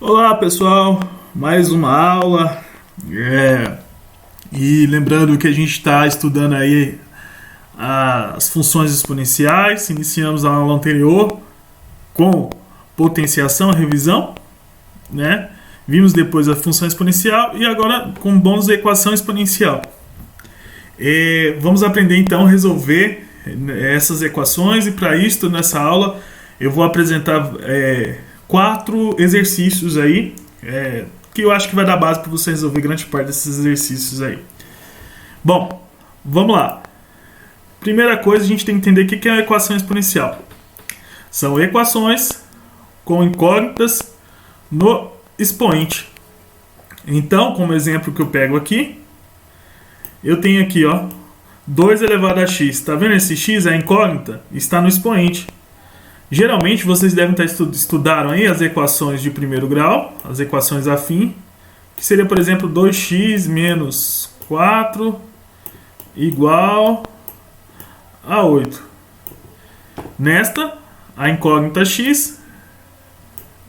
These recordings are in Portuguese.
Olá pessoal, mais uma aula. E lembrando que a gente está estudando aí as funções exponenciais. Iniciamos a aula anterior com potenciação, revisão, né? Vimos depois a função exponencial e agora com bônus da equação exponencial. Vamos aprender então a resolver essas equações e para isso nessa aula eu vou apresentar 4 exercícios aí que eu acho que vai dar base para você resolver grande parte desses exercícios aí. Bom, vamos lá. Primeira coisa, a gente tem que entender o que é uma equação exponencial. São equações com incógnitas no expoente. Então, como exemplo que eu pego aqui, eu tenho aqui, 2 elevado a x. Tá vendo esse x, a incógnita? Está no expoente. Geralmente vocês devem estar estudaram aí as equações de primeiro grau, as equações afim, que seria, por exemplo, 2x menos 4 igual a 8. Nesta, a incógnita x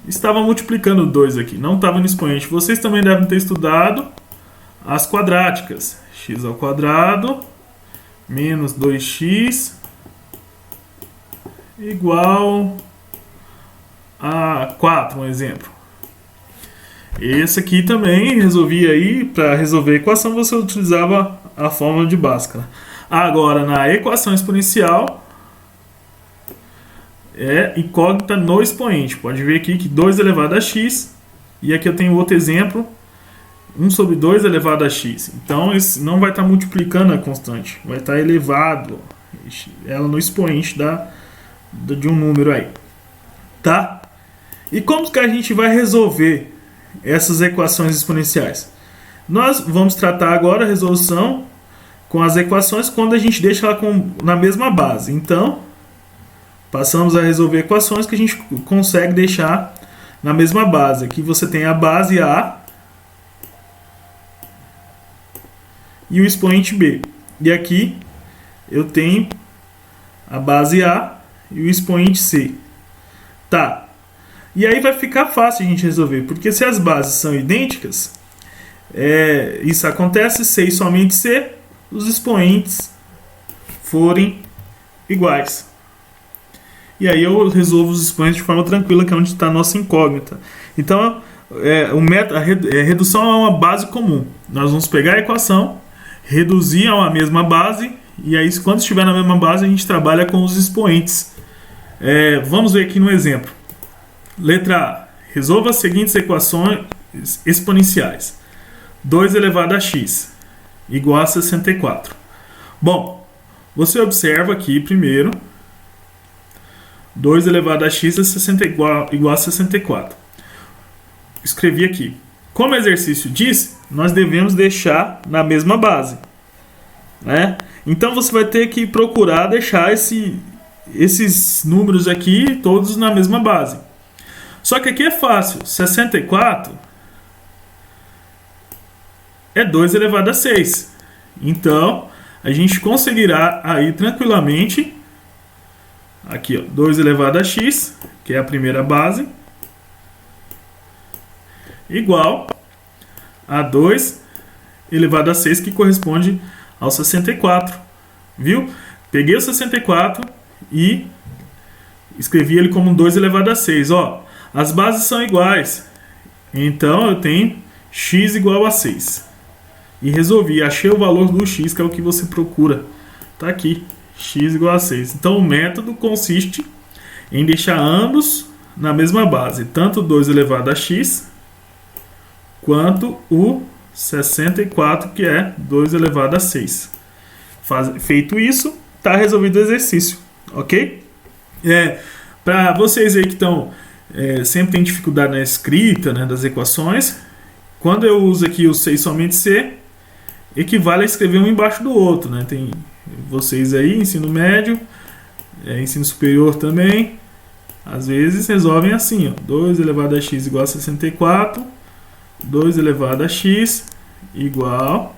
estava multiplicando 2 aqui, não estava no expoente. Vocês também devem ter estudado as quadráticas. X ao quadrado menos 2x igual a 4, um exemplo. Esse aqui também resolvia aí, para resolver a equação você utilizava a fórmula de Bhaskara. Agora na equação exponencial é incógnita no expoente. Pode ver aqui que 2 elevado a x, e aqui eu tenho outro exemplo, 1 sobre 2 elevado a x. Então esse não vai estar multiplicando a constante, vai estar elevado ela no expoente de um número aí, tá? E como que a gente vai resolver essas equações exponenciais? Nós vamos tratar agora a resolução com as equações quando a gente deixa ela na mesma base. Então, passamos a resolver equações que a gente consegue deixar na mesma base. Aqui você tem a base A e o expoente B. E aqui eu tenho a base A e o expoente C. Tá. E aí vai ficar fácil a gente resolver, porque se as bases são idênticas, isso acontece se e somente se os expoentes forem iguais. E aí eu resolvo os expoentes de forma tranquila, que é onde está a nossa incógnita. Então, a redução é uma base comum. Nós vamos pegar a equação, reduzir a uma mesma base, e aí quando estiver na mesma base a gente trabalha com os expoentes. Vamos ver aqui no exemplo. Letra A. Resolva as seguintes equações exponenciais. 2 elevado a x igual a 64. Bom, você observa aqui primeiro. 2 elevado a x é igual a 64. Escrevi aqui. Como o exercício diz, nós devemos deixar na mesma base, né? Então você vai ter que procurar deixar esses números aqui todos na mesma base. Só que aqui é fácil. 64 é 2 elevado a 6. Então, a gente conseguirá aí tranquilamente aqui, 2 elevado a x, que é a primeira base, igual a 2 elevado a 6, que corresponde ao 64. Viu? Peguei o 64 e escrevi ele como 2 elevado a 6. As bases são iguais. Então eu tenho x igual a 6. E resolvi. Achei o valor do x, que é o que você procura. Está aqui. X igual a 6. Então o método consiste em deixar ambos na mesma base. Tanto 2 elevado a x, quanto o 64, que é 2 elevado a 6. Feito isso, está resolvido o exercício. Ok? Para vocês aí que estão sempre tem dificuldade na escrita, né, das equações, quando eu uso aqui o C e somente C, equivale a escrever um embaixo do outro, né? Tem vocês aí, ensino médio, ensino superior também, às vezes resolvem assim, 2 elevado a x igual a 64, 2 elevado a x igual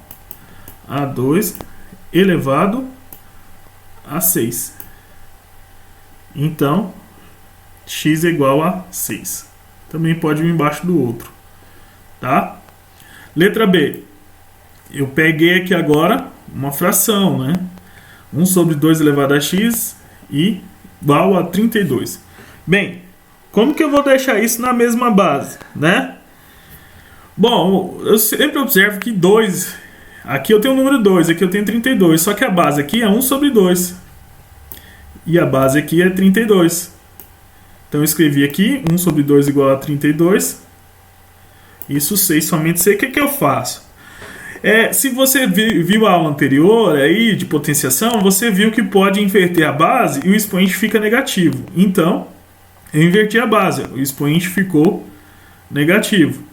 a 2 elevado a 6. Então, x é igual a 6. também pode vir embaixo do outro, tá? Letra B. Eu peguei aqui agora uma fração, né? 1 sobre 2 elevado a x igual a 32. Bem, como que eu vou deixar isso na mesma base, né? Bom, eu sempre observo que 2... Aqui eu tenho o número 2, aqui eu tenho 32. Só que a base aqui é 1 sobre 2. E a base aqui é 32. Então eu escrevi aqui 1 sobre 2 igual a 32. Isso sei, somente sei. O que eu faço? Se você viu a aula anterior aí de potenciação, você viu que pode inverter a base e o expoente fica negativo. Então, eu inverti a base. O expoente ficou negativo.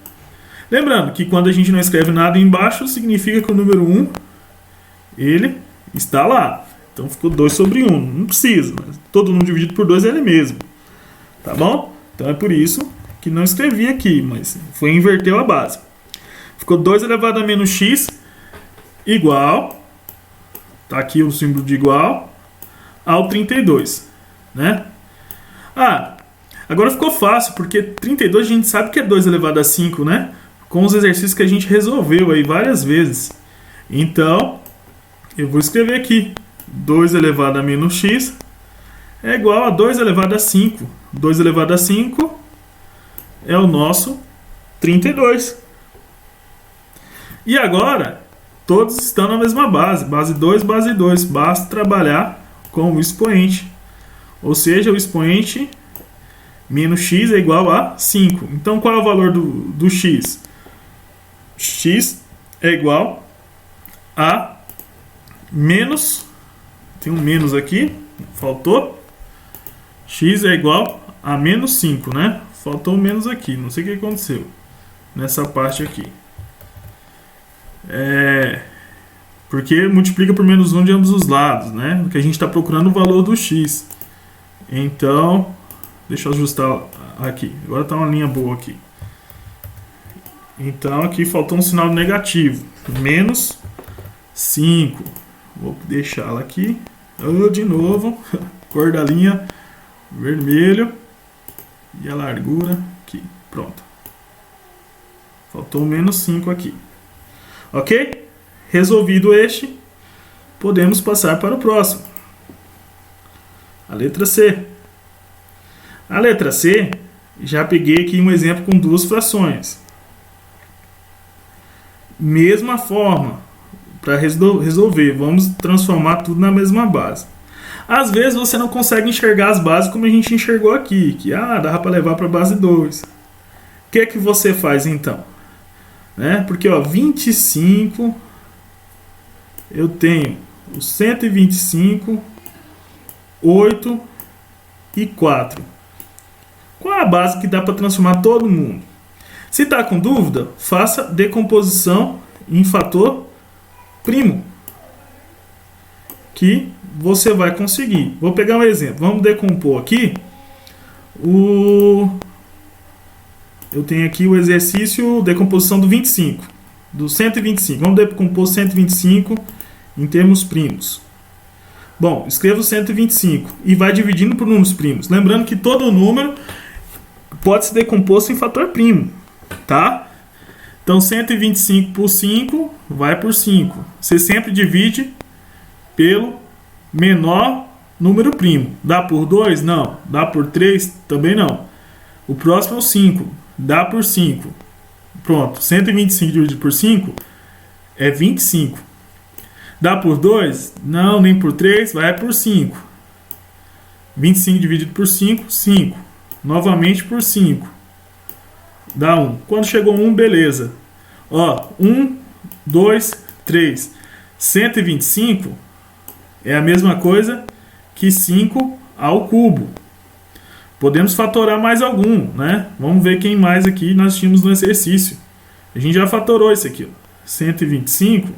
Lembrando que quando a gente não escreve nada embaixo, significa que o número 1 ele está lá. Então ficou 2 sobre 1. Não precisa. Todo número dividido por 2 é ele mesmo. Tá bom? Então é por isso que não escrevi aqui, mas foi inverteu a base. Ficou 2 elevado a menos x igual, tá aqui o símbolo de igual, ao 32. Né? Agora ficou fácil, porque 32 a gente sabe que é 2 elevado a 5, né? Com os exercícios que a gente resolveu aí várias vezes. Então, eu vou escrever aqui. 2 elevado a menos x é igual a 2 elevado a 5. 2 elevado a 5 é o nosso 32. E agora, todos estão na mesma base. Base 2, base 2. Basta trabalhar com o expoente. Ou seja, o expoente menos x é igual a 5. Então, qual é o valor do x? X é igual a menos... Tem um menos aqui, faltou. X é igual a menos 5, né? Faltou um menos aqui, não sei o que aconteceu nessa parte aqui. Porque multiplica por menos 1 de ambos os lados, né? Porque a gente está procurando o valor do x. Então, deixa eu ajustar aqui. Agora está uma linha boa aqui. Então, aqui faltou um sinal negativo. Menos 5. Vou deixá-la aqui. De novo. Cor da linha vermelho. E a largura aqui. Pronto. Faltou menos 5 aqui. Ok? Resolvido este, podemos passar para o próximo. A letra C. A letra C, já peguei aqui um exemplo com duas frações. Mesma forma, para resolver, vamos transformar tudo na mesma base. Às vezes você não consegue enxergar as bases como a gente enxergou aqui, que dá para levar para a base 2. O que é que você faz então? Porque 25, eu tenho o 125, 8 e 4. Qual é a base que dá para transformar todo mundo? Se está com dúvida, faça decomposição em fator primo, que você vai conseguir. Vou pegar um exemplo. Vamos decompor aqui. Eu tenho aqui o exercício decomposição do 25, do 125. Vamos decompor 125 em termos primos. Bom, escreva o 125 e vai dividindo por números primos. Lembrando que todo número pode ser decomposto em fator primo, tá? Então, 125 por 5 vai por 5. Você sempre divide pelo menor número primo. Dá por 2? Não. Dá por 3? Também não. O próximo é o 5. Dá por 5. Pronto. 125 dividido por 5 é 25. Dá por 2? Não, nem por 3. Vai por 5. 25 dividido por 5, 5. Novamente por 5. Dá 1. Quando chegou 1, beleza. 1, 2, 3. 125 é a mesma coisa que 5 ao cubo. Podemos fatorar mais algum, né? Vamos ver quem mais aqui nós tínhamos no exercício. A gente já fatorou isso aqui. 125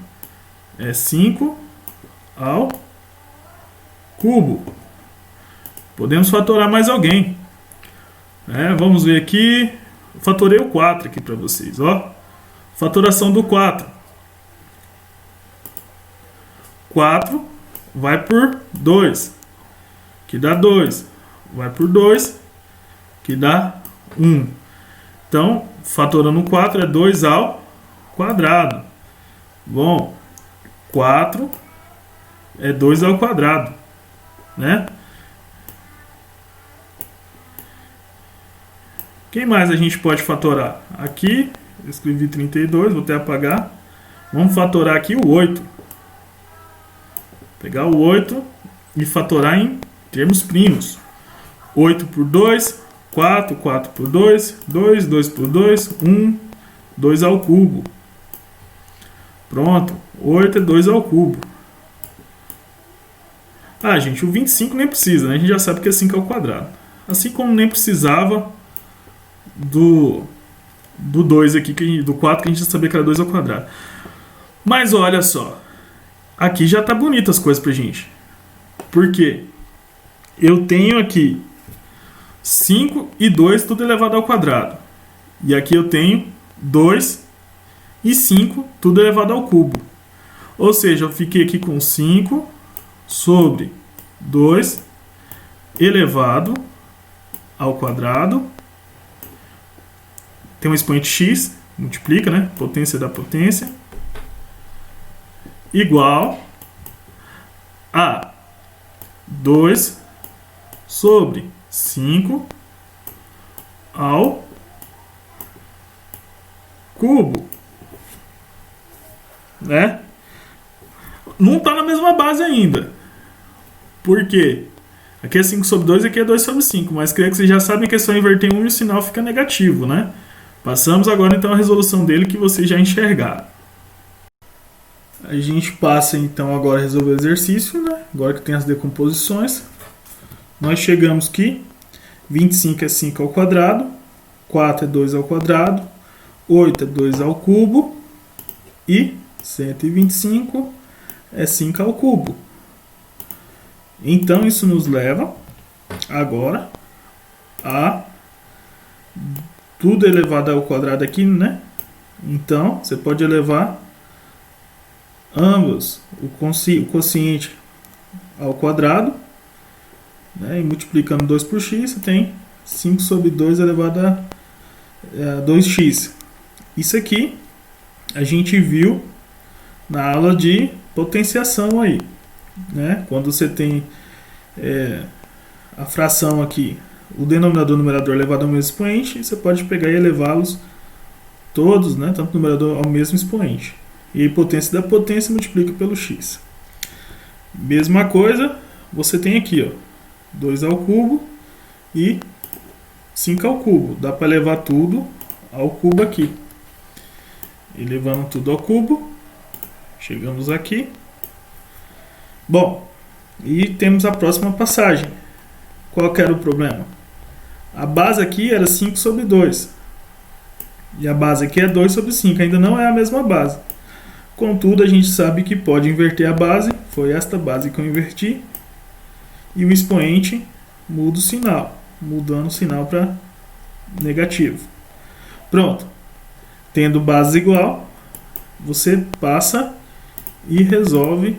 é 5 ao cubo. Podemos fatorar mais alguém. Vamos ver aqui. Fatorei o 4 aqui para vocês. Fatoração do 4. 4 vai por 2, que dá 2. Vai por 2, que dá 1. Então, fatorando 4 é 2 ao quadrado. Bom, 4 é 2 ao quadrado, né? Quem mais a gente pode fatorar? Aqui, eu escrevi 32, vou até apagar. Vamos fatorar aqui o 8. Pegar o 8 e fatorar em termos primos. 8 por 2, 4, 4 por 2, 2, 2 por 2, 1, 2 ao cubo. Pronto, 8 é 2 ao cubo. Ah, gente, o 25 nem precisa, né? A gente já sabe que é 5 ao quadrado. Assim como nem precisava do 2 aqui, do 4, que a gente já sabia que era 2 ao quadrado. Mas olha só, aqui já tá bonito as coisas pra gente. Por quê? Eu tenho aqui 5 e 2 tudo elevado ao quadrado. E aqui eu tenho 2 e 5 tudo elevado ao cubo. Ou seja, eu fiquei aqui com 5 sobre 2 elevado ao quadrado. Tem um expoente x, multiplica, né? Potência da potência. Igual a 2 sobre 5 ao cubo, né? Não está na mesma base ainda. Por quê? Aqui é 5 sobre 2 e aqui é 2 sobre 5. Mas creio que vocês já sabem que é só inverter 1 e o sinal fica negativo, né? Passamos agora então a resolução dele que vocês já enxergaram. A gente passa então agora a resolver o exercício, né? Agora que tem as decomposições. Nós chegamos que 25 é 5 ao quadrado, 4 é 2 ao quadrado, 8 é 2 ao cubo e 125 é 5 ao cubo. Então isso nos leva agora a tudo elevado ao quadrado aqui, né? Então você pode elevar ambos, o quociente ao quadrado, né? E multiplicando 2 por x, você tem 5 sobre 2 elevado a 2x. Isso aqui a gente viu na aula de potenciação aí, né? Quando você tem a fração aqui, o denominador e o numerador elevado ao mesmo expoente, você pode pegar e elevá-los todos, né? Tanto o numerador ao mesmo expoente. E a potência da potência multiplica pelo x. Mesma coisa, você tem aqui, ó, 2 ao cubo e 5 ao cubo. Dá para levar tudo ao cubo aqui. E levando tudo ao cubo, chegamos aqui. Bom, e temos a próxima passagem. Qual que era o problema? A base aqui era 5 sobre 2. E a base aqui é 2 sobre 5. Ainda não é a mesma base. Contudo, a gente sabe que pode inverter a base. Foi esta base que eu inverti. E o expoente muda o sinal. Mudando o sinal para negativo. Pronto. Tendo base igual, você passa e resolve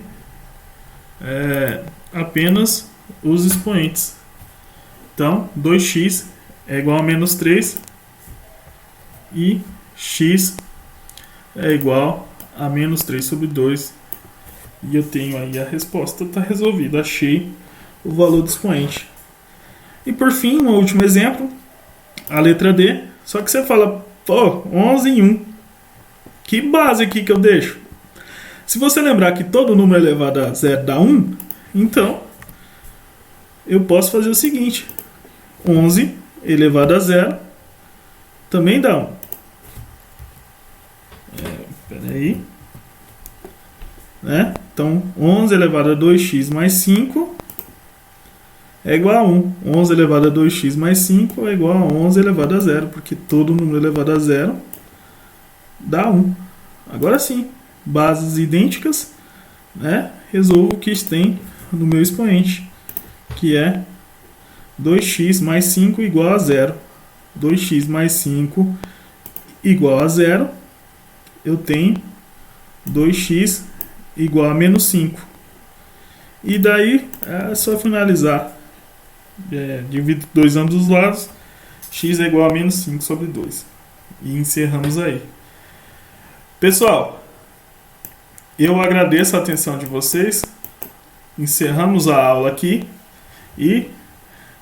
apenas os expoentes. Então, 2x é igual a menos 3 e x é igual a menos 3 sobre 2. E eu tenho aí a resposta, está resolvida. Achei o valor do expoente. E por fim, um último exemplo, a letra D. Só que você fala, pô, 11 em 1. Que base aqui que eu deixo? Se você lembrar que todo número elevado a 0 dá 1, então eu posso fazer o seguinte. 11 elevado a 0 também dá 1. Espera aí. Né? Então, 11 elevado a 2x mais 5 é igual a 1. 11 elevado a 2x mais 5 é igual a 11 elevado a 0, porque todo número elevado a 0 dá 1. Agora sim, bases idênticas, né? Resolvo o que tem no meu expoente, que é 2x mais 5 igual a 0. 2x mais 5 igual a 0. Eu tenho 2x igual a menos 5. E daí é só finalizar. Divido 2 ambos os lados. X é igual a menos 5 sobre 2. E encerramos aí. Pessoal, eu agradeço a atenção de vocês. Encerramos a aula aqui e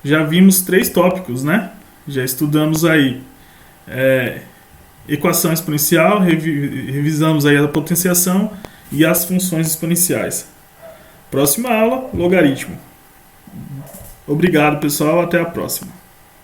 já vimos 3 tópicos, né? Já estudamos aí equação exponencial, revisamos aí a potenciação e as funções exponenciais. Próxima aula, logaritmo. Obrigado, pessoal. Até a próxima.